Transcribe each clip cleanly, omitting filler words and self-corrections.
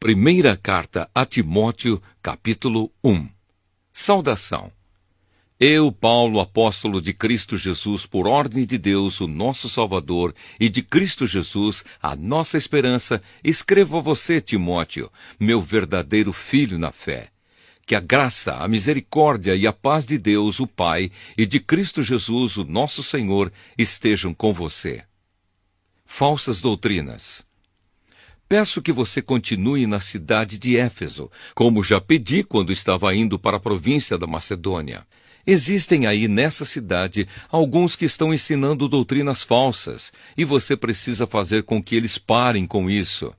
Primeira carta a Timóteo, capítulo 1. Saudação. Eu, Paulo, apóstolo de Cristo Jesus, por ordem de Deus, o nosso Salvador, e de Cristo Jesus, a nossa esperança, escrevo a você, Timóteo, meu verdadeiro filho na fé. Que a graça, a misericórdia e a paz de Deus, o Pai, e de Cristo Jesus, o nosso Senhor, estejam com você. Falsas doutrinas. Peço que você continue na cidade de Éfeso, como já pedi quando estava indo para a província da Macedônia. Existem aí nessa cidade alguns que estão ensinando doutrinas falsas, e você precisa fazer com que eles parem com isso.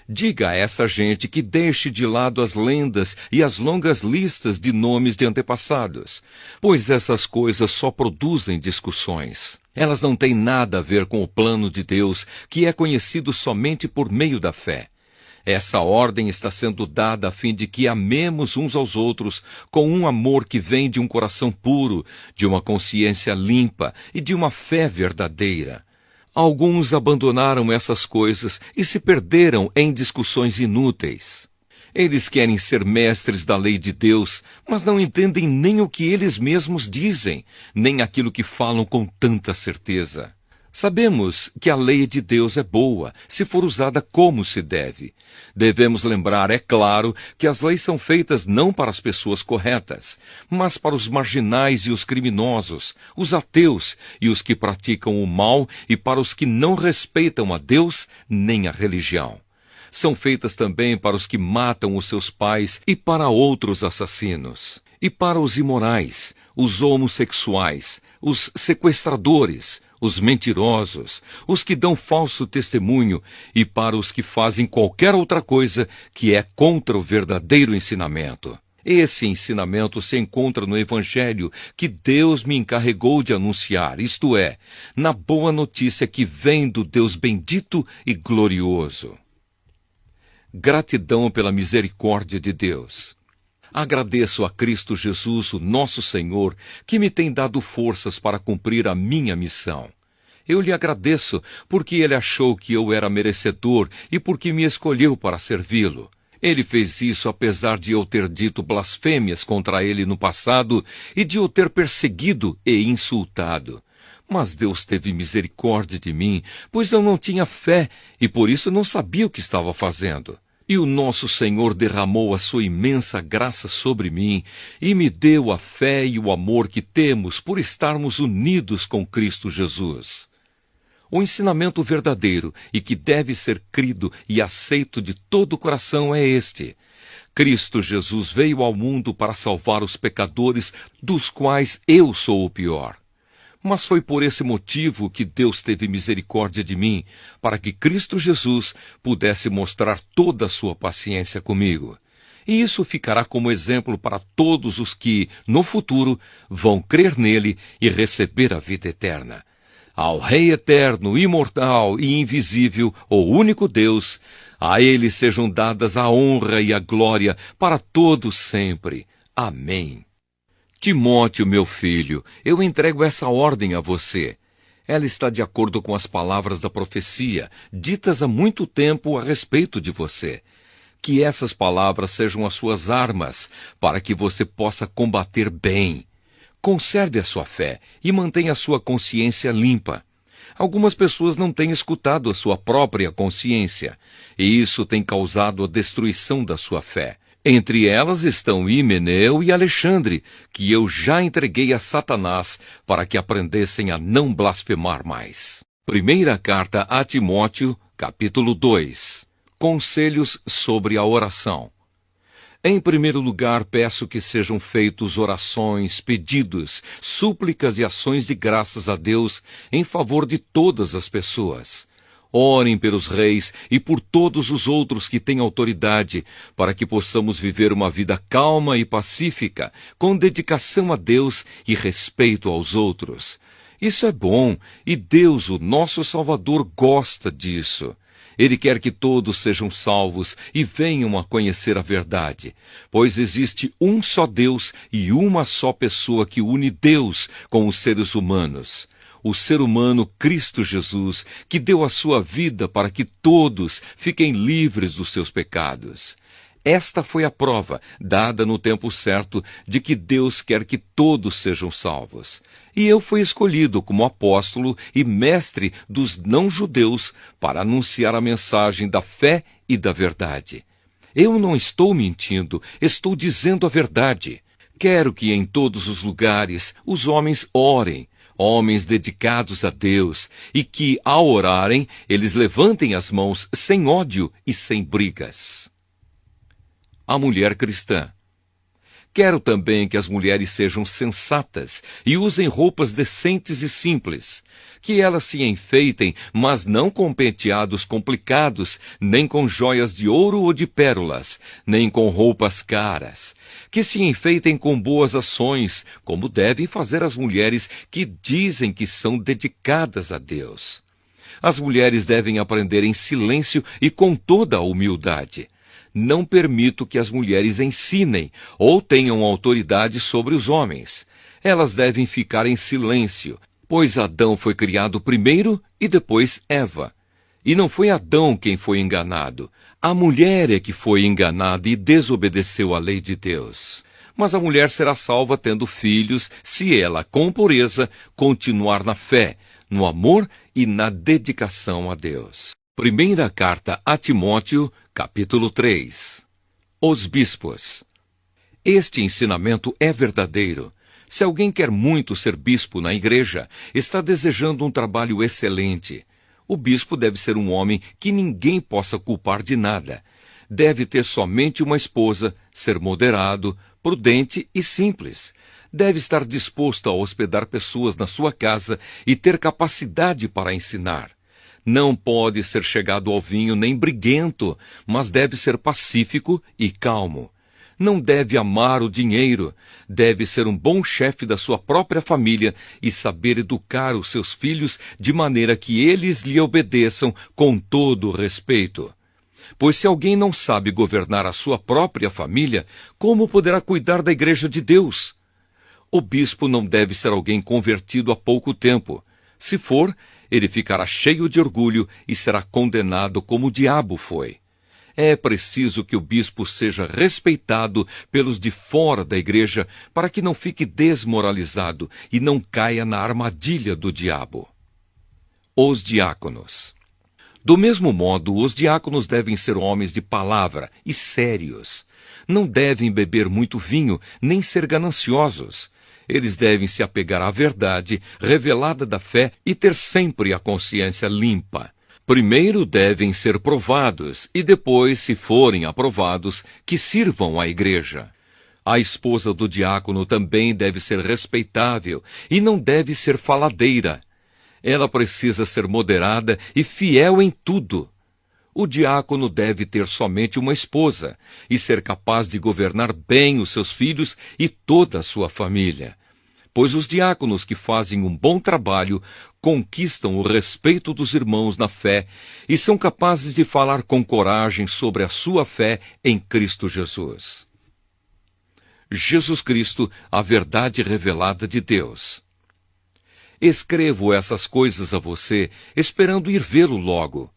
Diga a essa gente que deixe de lado as lendas e as longas listas de nomes de antepassados, pois essas coisas só produzem discussões. Elas não têm nada a ver com o plano de Deus, que é conhecido somente por meio da fé. Essa ordem está sendo dada a fim de que amemos uns aos outros com um amor que vem de um coração puro, de uma consciência limpa e de uma fé verdadeira. Alguns abandonaram essas coisas e se perderam em discussões inúteis. Eles querem ser mestres da lei de Deus, mas não entendem nem o que eles mesmos dizem, nem aquilo que falam com tanta certeza. Sabemos que a lei de Deus é boa, se for usada como se deve. Devemos lembrar, é claro, que as leis são feitas não para as pessoas corretas, mas para os marginais e os criminosos, os ateus e os que praticam o mal e para os que não respeitam a Deus nem a religião. São feitas também para os que matam os seus pais e para outros assassinos, e para os imorais, os homossexuais, os sequestradores, os mentirosos, os que dão falso testemunho e para os que fazem qualquer outra coisa que é contra o verdadeiro ensinamento. Esse ensinamento se encontra no Evangelho que Deus me encarregou de anunciar, isto é, na boa notícia que vem do Deus bendito e glorioso. Gratidão pela misericórdia de Deus. Agradeço a Cristo Jesus, o nosso Senhor, que me tem dado forças para cumprir a minha missão. Eu lhe agradeço porque ele achou que eu era merecedor e porque me escolheu para servi-lo. Ele fez isso apesar de eu ter dito blasfêmias contra ele no passado e de eu ter perseguido e insultado. Mas Deus teve misericórdia de mim, pois eu não tinha fé e por isso não sabia o que estava fazendo. E o nosso Senhor derramou a sua imensa graça sobre mim e me deu a fé e o amor que temos por estarmos unidos com Cristo Jesus. O ensinamento verdadeiro e que deve ser crido e aceito de todo o coração é este: Cristo Jesus veio ao mundo para salvar os pecadores, dos quais eu sou o pior. Mas foi por esse motivo que Deus teve misericórdia de mim, para que Cristo Jesus pudesse mostrar toda a sua paciência comigo. E isso ficará como exemplo para todos os que, no futuro, vão crer nele e receber a vida eterna. Ao Rei eterno, imortal e invisível, o único Deus, a ele sejam dadas a honra e a glória para todos sempre. Amém. Timóteo, meu filho, eu entrego essa ordem a você. Ela está de acordo com as palavras da profecia, ditas há muito tempo a respeito de você. Que essas palavras sejam as suas armas, para que você possa combater bem. Conserve a sua fé e mantenha a sua consciência limpa. Algumas pessoas não têm escutado a sua própria consciência, e isso tem causado a destruição da sua fé. Entre elas estão Himeneu e Alexandre, que eu já entreguei a Satanás para que aprendessem a não blasfemar mais. Primeira carta a Timóteo, capítulo 2. Conselhos sobre a oração. Em primeiro lugar, peço que sejam feitos orações, pedidos, súplicas e ações de graças a Deus em favor de todas as pessoas. Orem pelos reis e por todos os outros que têm autoridade, para que possamos viver uma vida calma e pacífica, com dedicação a Deus e respeito aos outros. Isso é bom, e Deus, o nosso Salvador, gosta disso. Ele quer que todos sejam salvos e venham a conhecer a verdade, pois existe um só Deus e uma só pessoa que une Deus com os seres humanos. o ser humano Cristo Jesus, que deu a sua vida para que todos fiquem livres dos seus pecados. Esta foi a prova, dada no tempo certo, de que Deus quer que todos sejam salvos. E eu fui escolhido como apóstolo e mestre dos não-judeus para anunciar a mensagem da fé e da verdade. Eu não estou mentindo, estou dizendo a verdade. Quero que em todos os lugares os homens orem, homens dedicados a Deus, e que, ao orarem, eles levantem as mãos sem ódio e sem brigas. A mulher cristã. Quero também que as mulheres sejam sensatas e usem roupas decentes e simples, que elas se enfeitem, mas não com penteados complicados, nem com joias de ouro ou de pérolas, nem com roupas caras, que se enfeitem com boas ações, como devem fazer as mulheres que dizem que são dedicadas a Deus. As mulheres devem aprender em silêncio e com toda a humildade. Não permito que as mulheres ensinem ou tenham autoridade sobre os homens. Elas devem ficar em silêncio, pois Adão foi criado primeiro e depois Eva. E não foi Adão quem foi enganado. A mulher é que foi enganada e desobedeceu à lei de Deus. Mas a mulher será salva tendo filhos, se ela, com pureza, continuar na fé, no amor e na dedicação a Deus. Primeira carta a Timóteo, capítulo 3. Os bispos. Este ensinamento é verdadeiro. Se alguém quer muito ser bispo na igreja, está desejando um trabalho excelente. O bispo deve ser um homem que ninguém possa culpar de nada. Deve ter somente uma esposa, ser moderado, prudente e simples. Deve estar disposto a hospedar pessoas na sua casa e ter capacidade para ensinar. Não pode ser chegado ao vinho nem briguento, mas deve ser pacífico e calmo. Não deve amar o dinheiro, deve ser um bom chefe da sua própria família e saber educar os seus filhos de maneira que eles lhe obedeçam com todo o respeito. Pois se alguém não sabe governar a sua própria família, como poderá cuidar da igreja de Deus? O bispo não deve ser alguém convertido há pouco tempo. Se for, ele ficará cheio de orgulho e será condenado como o diabo foi. É preciso que o bispo seja respeitado pelos de fora da igreja para que não fique desmoralizado e não caia na armadilha do diabo. Os diáconos. Do mesmo modo, os diáconos devem ser homens de palavra e sérios. Não devem beber muito vinho, nem ser gananciosos. Eles devem se apegar à verdade revelada da fé e ter sempre a consciência limpa. Primeiro devem ser provados e depois, se forem aprovados, que sirvam à igreja. A esposa do diácono também deve ser respeitável e não deve ser faladeira. Ela precisa ser moderada e fiel em tudo. O diácono deve ter somente uma esposa e ser capaz de governar bem os seus filhos e toda a sua família. Pois os diáconos que fazem um bom trabalho conquistam o respeito dos irmãos na fé e são capazes de falar com coragem sobre a sua fé em Cristo Jesus. Jesus Cristo, a verdade revelada de Deus. Escrevo essas coisas a você, esperando ir vê-lo logo.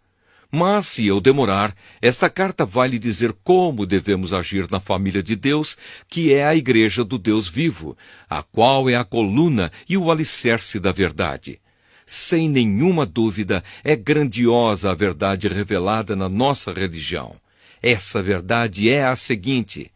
Mas, se eu demorar, esta carta vai lhe dizer como devemos agir na família de Deus, que é a igreja do Deus vivo, a qual é a coluna e o alicerce da verdade. Sem nenhuma dúvida, é grandiosa a verdade revelada na nossa religião. Essa verdade é a seguinte: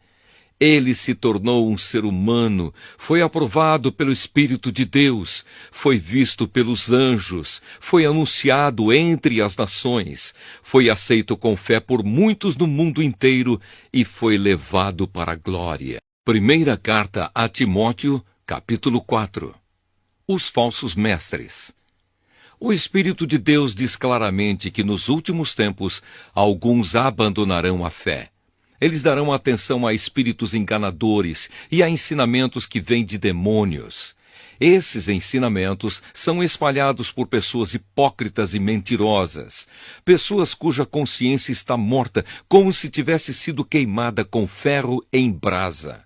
ele se tornou um ser humano, foi aprovado pelo Espírito de Deus, foi visto pelos anjos, foi anunciado entre as nações, foi aceito com fé por muitos no mundo inteiro e foi levado para a glória. Primeira carta a Timóteo, capítulo 4. Os falsos mestres. O Espírito de Deus diz claramente que nos últimos tempos alguns abandonarão a fé. Eles darão atenção a espíritos enganadores e a ensinamentos que vêm de demônios. Esses ensinamentos são espalhados por pessoas hipócritas e mentirosas, pessoas cuja consciência está morta, como se tivesse sido queimada com ferro em brasa.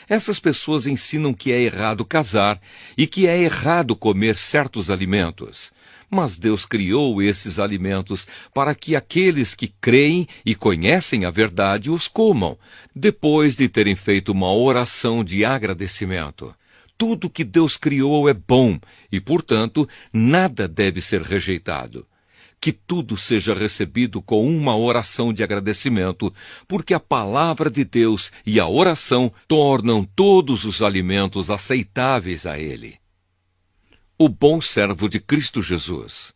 Essas pessoas ensinam que é errado casar e que é errado comer certos alimentos. Mas Deus criou esses alimentos para que aqueles que creem e conhecem a verdade os comam, depois de terem feito uma oração de agradecimento. Tudo que Deus criou é bom e, portanto, nada deve ser rejeitado. Que tudo seja recebido com uma oração de agradecimento, porque a palavra de Deus e a oração tornam todos os alimentos aceitáveis a Ele. O bom servo de Cristo Jesus.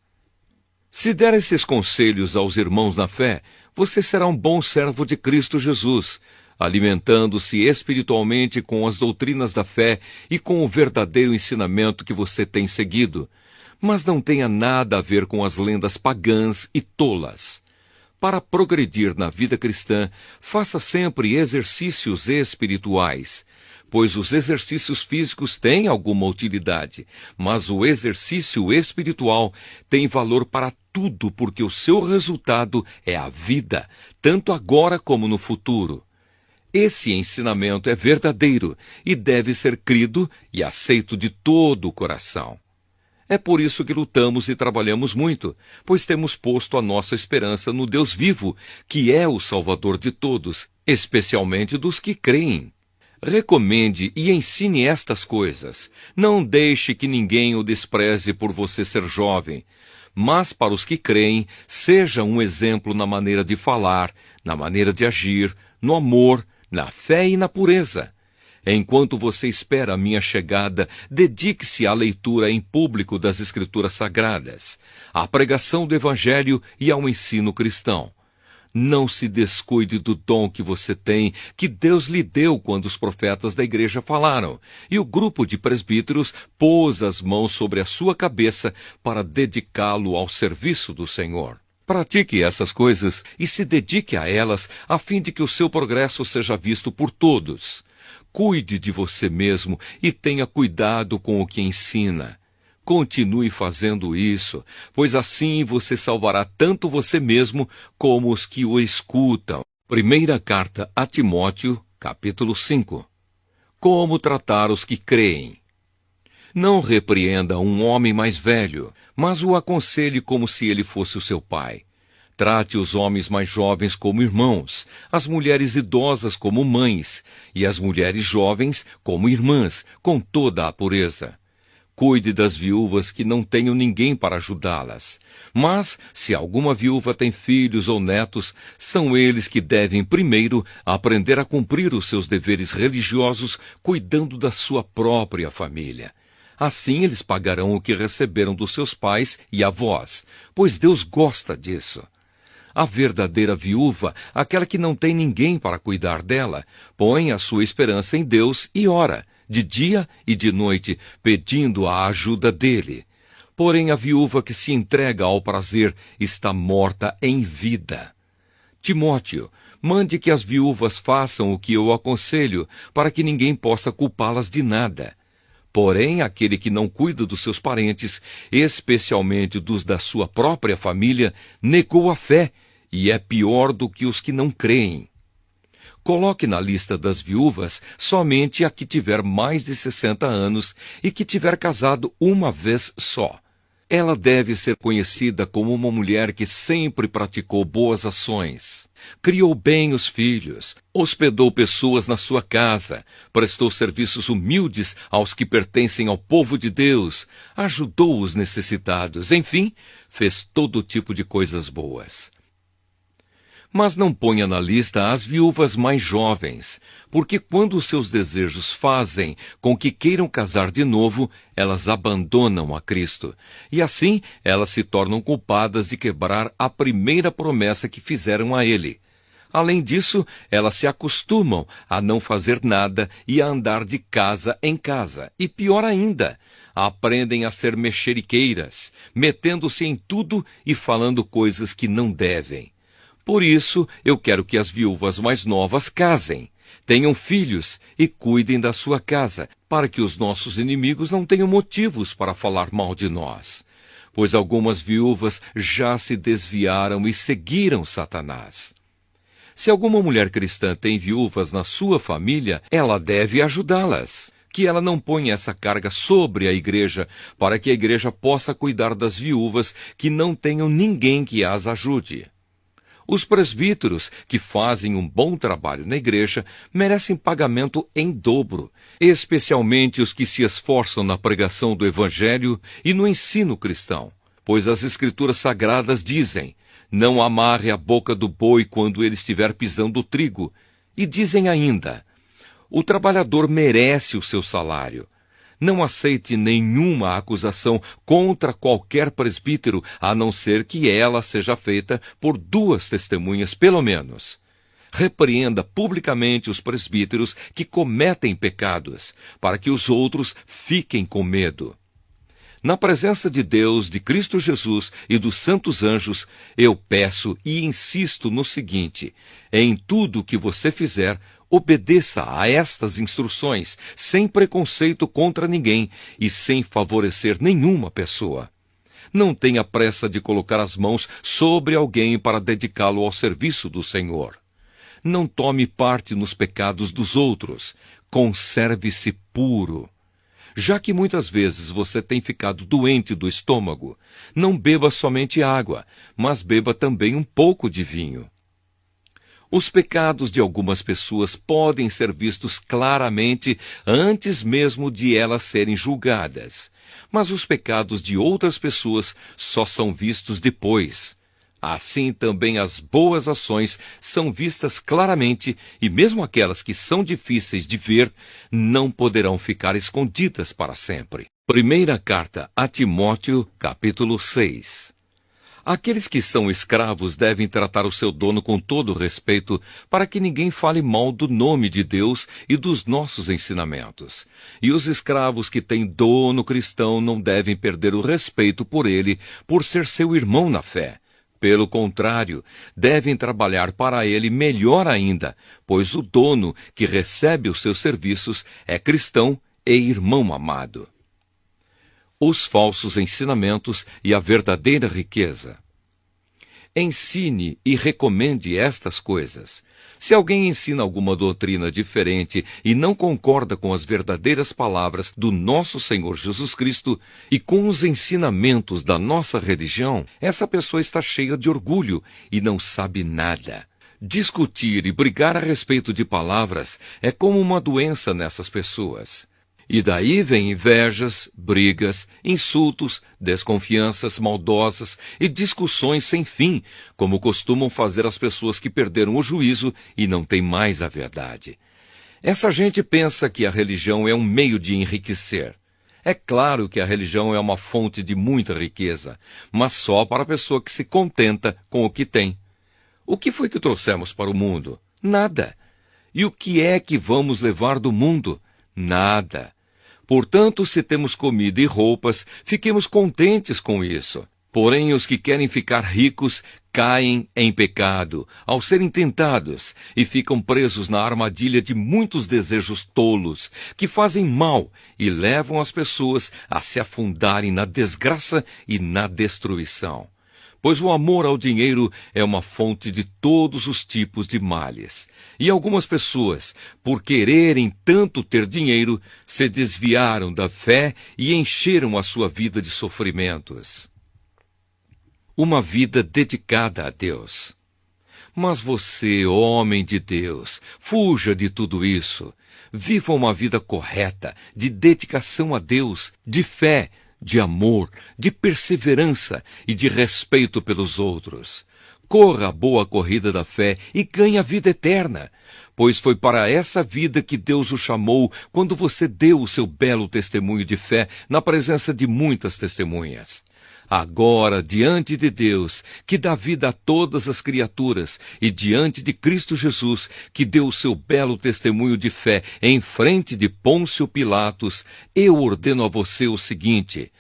Se der esses conselhos aos irmãos na fé, você será um bom servo de Cristo Jesus, alimentando-se espiritualmente com as doutrinas da fé e com o verdadeiro ensinamento que você tem seguido. Mas não tenha nada a ver com as lendas pagãs e tolas. Para progredir na vida cristã, faça sempre exercícios espirituais, pois os exercícios físicos têm alguma utilidade, mas o exercício espiritual tem valor para tudo, porque o seu resultado é a vida, tanto agora como no futuro. Esse ensinamento é verdadeiro e deve ser crido e aceito de todo o coração. É por isso que lutamos e trabalhamos muito, pois temos posto a nossa esperança no Deus vivo, que é o Salvador de todos, especialmente dos que creem. Recomende e ensine estas coisas. Não deixe que ninguém o despreze por você ser jovem. Mas para os que creem, seja um exemplo na maneira de falar, na maneira de agir, no amor, na fé e na pureza. Enquanto você espera a minha chegada, dedique-se à leitura em público das Escrituras Sagradas, à pregação do Evangelho e ao ensino cristão. Não se descuide do dom que você tem, que Deus lhe deu quando os profetas da igreja falaram, e o grupo de presbíteros pôs as mãos sobre a sua cabeça para dedicá-lo ao serviço do Senhor. Pratique essas coisas e se dedique a elas, a fim de que o seu progresso seja visto por todos. Cuide de você mesmo e tenha cuidado com o que ensina. Continue fazendo isso, pois assim você salvará tanto você mesmo como os que o escutam. Primeira carta a Timóteo, capítulo 5. Como tratar os que creem? Não repreenda um homem mais velho, mas o aconselhe como se ele fosse o seu pai. Trate os homens mais jovens como irmãos, as mulheres idosas como mães, e as mulheres jovens como irmãs, com toda a pureza. Cuide das viúvas que não tenham ninguém para ajudá-las. Mas, se alguma viúva tem filhos ou netos, são eles que devem primeiro aprender a cumprir os seus deveres religiosos, cuidando da sua própria família. Assim eles pagarão o que receberam dos seus pais e avós, pois Deus gosta disso. A verdadeira viúva, aquela que não tem ninguém para cuidar dela, põe a sua esperança em Deus e ora, de dia e de noite, pedindo a ajuda dele. Porém, a viúva que se entrega ao prazer está morta em vida. Timóteo, mande que as viúvas façam o que eu aconselho, para que ninguém possa culpá-las de nada. Porém, aquele que não cuida dos seus parentes, especialmente dos da sua própria família, negou a fé e é pior do que os que não creem. Coloque na lista das viúvas somente a que tiver mais de 60 anos e que tiver casado uma vez só. Ela deve ser conhecida como uma mulher que sempre praticou boas ações, criou bem os filhos, hospedou pessoas na sua casa, prestou serviços humildes aos que pertencem ao povo de Deus, ajudou os necessitados, enfim, fez todo tipo de coisas boas. Mas não ponha na lista as viúvas mais jovens, porque quando os seus desejos fazem com que queiram casar de novo, elas abandonam a Cristo, e assim elas se tornam culpadas de quebrar a primeira promessa que fizeram a Ele. Além disso, elas se acostumam a não fazer nada e a andar de casa em casa, e pior ainda, aprendem a ser mexeriqueiras, metendo-se em tudo e falando coisas que não devem. Por isso, eu quero que as viúvas mais novas casem, tenham filhos e cuidem da sua casa, para que os nossos inimigos não tenham motivos para falar mal de nós. Pois algumas viúvas já se desviaram e seguiram Satanás. Se alguma mulher cristã tem viúvas na sua família, ela deve ajudá-las. Que ela não ponha essa carga sobre a igreja, para que a igreja possa cuidar das viúvas que não tenham ninguém que as ajude. Os presbíteros, que fazem um bom trabalho na igreja, merecem pagamento em dobro, especialmente os que se esforçam na pregação do Evangelho e no ensino cristão, pois as Escrituras Sagradas dizem: não amarre a boca do boi quando ele estiver pisando o trigo, e dizem ainda: o trabalhador merece o seu salário. Não aceite nenhuma acusação contra qualquer presbítero, a não ser que ela seja feita por 2 testemunhas, pelo menos. Repreenda publicamente os presbíteros que cometem pecados, para que os outros fiquem com medo. Na presença de Deus, de Cristo Jesus e dos santos anjos, eu peço e insisto no seguinte: em tudo o que você fizer, obedeça a estas instruções, sem preconceito contra ninguém e sem favorecer nenhuma pessoa. Não tenha pressa de colocar as mãos sobre alguém para dedicá-lo ao serviço do Senhor. Não tome parte nos pecados dos outros. Conserve-se puro. Já que muitas vezes você tem ficado doente do estômago, não beba somente água, mas beba também um pouco de vinho. Os pecados de algumas pessoas podem ser vistos claramente antes mesmo de elas serem julgadas, mas os pecados de outras pessoas só são vistos depois. Assim também as boas ações são vistas claramente, e mesmo aquelas que são difíceis de ver, não poderão ficar escondidas para sempre. Primeira carta a Timóteo, capítulo 6. Aqueles que são escravos devem tratar o seu dono com todo respeito, para que ninguém fale mal do nome de Deus e dos nossos ensinamentos. E os escravos que têm dono cristão não devem perder o respeito por ele, por ser seu irmão na fé. Pelo contrário, devem trabalhar para ele melhor ainda, pois o dono que recebe os seus serviços é cristão e irmão amado. Os falsos ensinamentos e a verdadeira riqueza. Ensine e recomende estas coisas. Se alguém ensina alguma doutrina diferente e não concorda com as verdadeiras palavras do nosso Senhor Jesus Cristo e com os ensinamentos da nossa religião, essa pessoa está cheia de orgulho e não sabe nada. Discutir e brigar a respeito de palavras é como uma doença nessas pessoas. E daí vem invejas, brigas, insultos, desconfianças maldosas e discussões sem fim, como costumam fazer as pessoas que perderam o juízo e não têm mais a verdade. Essa gente pensa que a religião é um meio de enriquecer. É claro que a religião é uma fonte de muita riqueza, mas só para a pessoa que se contenta com o que tem. O que foi que trouxemos para o mundo? Nada. E o que é que vamos levar do mundo? Nada. Portanto, se temos comida e roupas, fiquemos contentes com isso. Porém, os que querem ficar ricos caem em pecado ao serem tentados e ficam presos na armadilha de muitos desejos tolos que fazem mal e levam as pessoas a se afundarem na desgraça e na destruição. Pois o amor ao dinheiro é uma fonte de todos os tipos de males. E algumas pessoas, por quererem tanto ter dinheiro, se desviaram da fé e encheram a sua vida de sofrimentos. Uma vida dedicada a Deus. Mas você, homem de Deus, fuja de tudo isso. Viva uma vida correta, de dedicação a Deus, de fé, de amor, de perseverança e de respeito pelos outros. Corra a boa corrida da fé e ganhe a vida eterna, pois foi para essa vida que Deus o chamou quando você deu o seu belo testemunho de fé na presença de muitas testemunhas. Agora, diante de Deus, que dá vida a todas as criaturas, e diante de Cristo Jesus, que deu o seu belo testemunho de fé em frente de Pôncio Pilatos, eu ordeno a você o seguinte: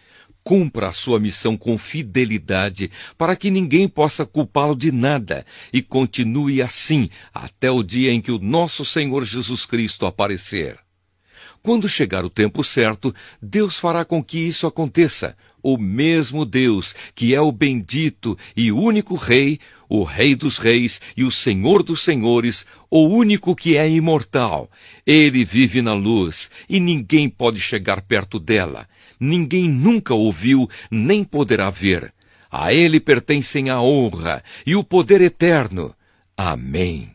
cumpra a sua missão com fidelidade, para que ninguém possa culpá-lo de nada, e continue assim até o dia em que o nosso Senhor Jesus Cristo aparecer. Quando chegar o tempo certo, Deus fará com que isso aconteça. O mesmo Deus, que é o bendito e único Rei, o Rei dos Reis e o Senhor dos Senhores, o único que é imortal. Ele vive na luz e ninguém pode chegar perto dela. Ninguém nunca ouviu nem poderá ver. A ele pertencem a honra e o poder eterno. Amém.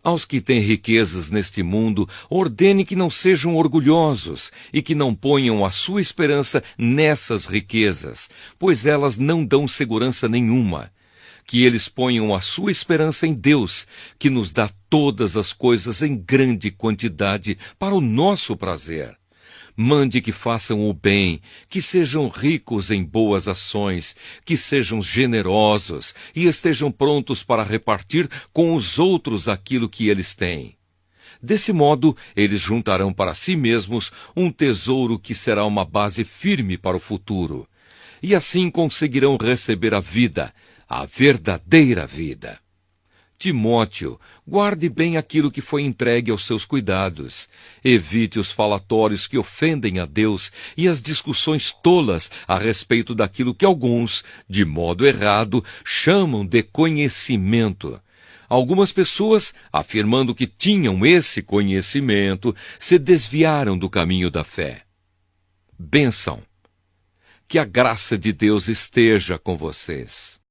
Aos que têm riquezas neste mundo, ordene que não sejam orgulhosos e que não ponham a sua esperança nessas riquezas, pois elas não dão segurança nenhuma. Que eles ponham a sua esperança em Deus, que nos dá todas as coisas em grande quantidade para o nosso prazer. Mande que façam o bem, que sejam ricos em boas ações, que sejam generosos e estejam prontos para repartir com os outros aquilo que eles têm. Desse modo, eles juntarão para si mesmos um tesouro que será uma base firme para o futuro. E assim conseguirão receber a vida, a verdadeira vida. Timóteo, guarde bem aquilo que foi entregue aos seus cuidados. Evite os falatórios que ofendem a Deus e as discussões tolas a respeito daquilo que alguns, de modo errado, chamam de conhecimento. Algumas pessoas, afirmando que tinham esse conhecimento, se desviaram do caminho da fé. Bênção. Que a graça de Deus esteja com vocês.